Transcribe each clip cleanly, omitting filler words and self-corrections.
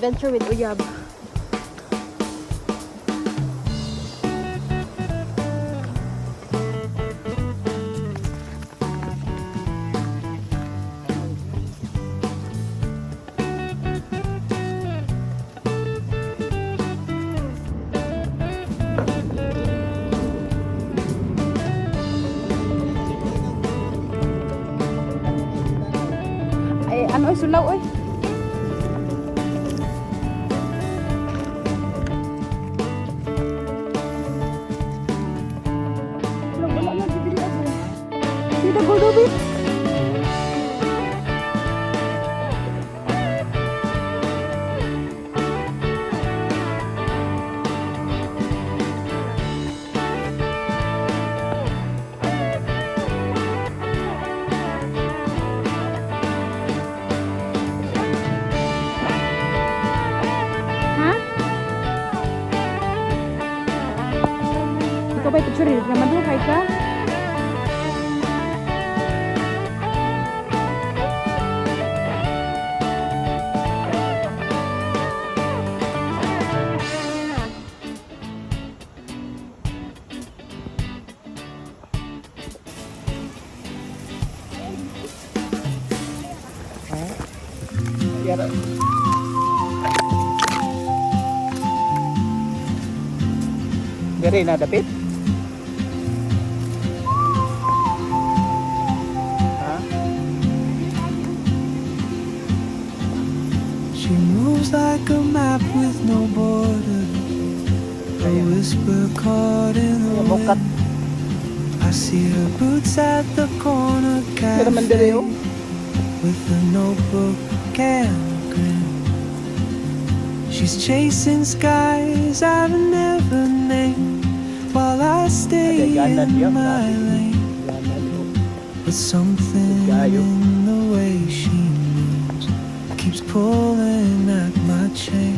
Adventure with Uyab. Ay, ano ay sulaw oy. Wala na dili ako. Sida godobi. Ikaw ba'y picture rin? Naman doon, kahit ka? Gari na dapit. She moves like a map with no border, a whisper caught in the wind. I see her boots at the corner cafe with a notebook and a grin. She's chasing skies I've never named while I stay in my lane. But something in the way she moves keeps pulling at my chain.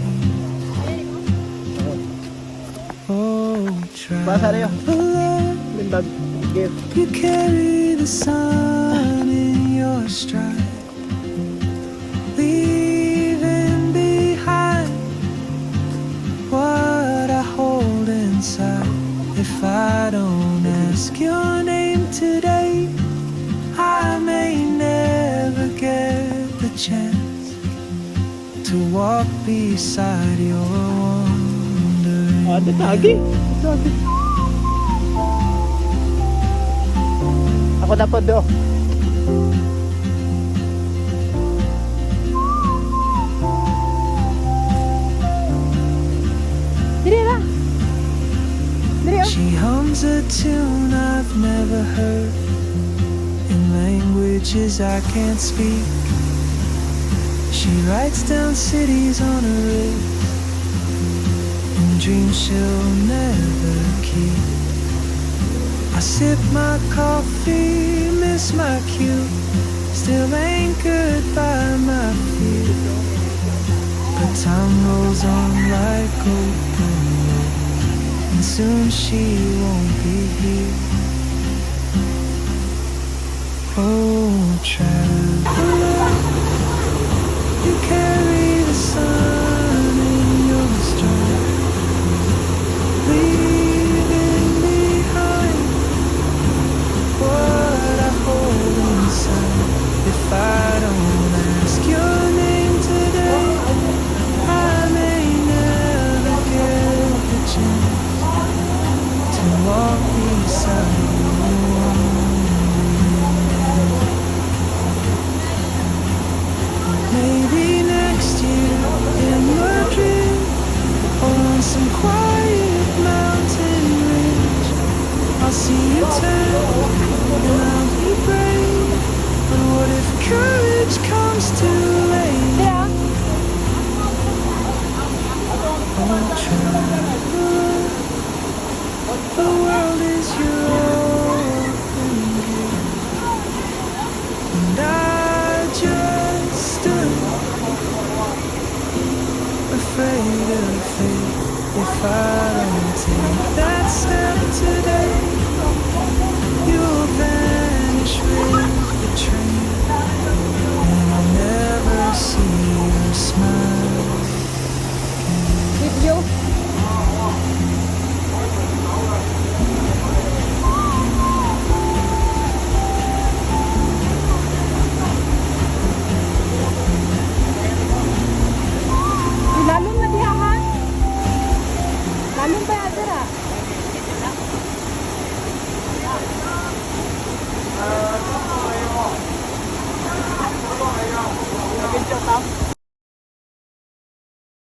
Oh, traveler, you carry the sun in your stride, leaving behind what I hold inside. If I don't ask your name today, I may never get the chance to walk beside your wandering hand. Ako dapat do. Dili ra. Dili oh. She hums a tune I've never heard in languages I can't speak. She writes down cities on a wrist and dreams she'll never keep. I sip my coffee, miss my cue, still anchored by my feet. But time rolls on like open road, and soon she won't be here. Oh, traveler, you carry the sun in your stride, leaving behind what I hold inside. If I don't ask your name today, I may never get the chance to walk beside you. Maybe next year in Madrid, or on some quiet mountain ridge, I'll see you turn and I'll be brave. But what if courage comes too late? Yeah. Oh, traveler, the world is your open gate, and I just stood afraid of fate. If I don't take that step today, you'll vanish with the train, and I'll never see your smile to.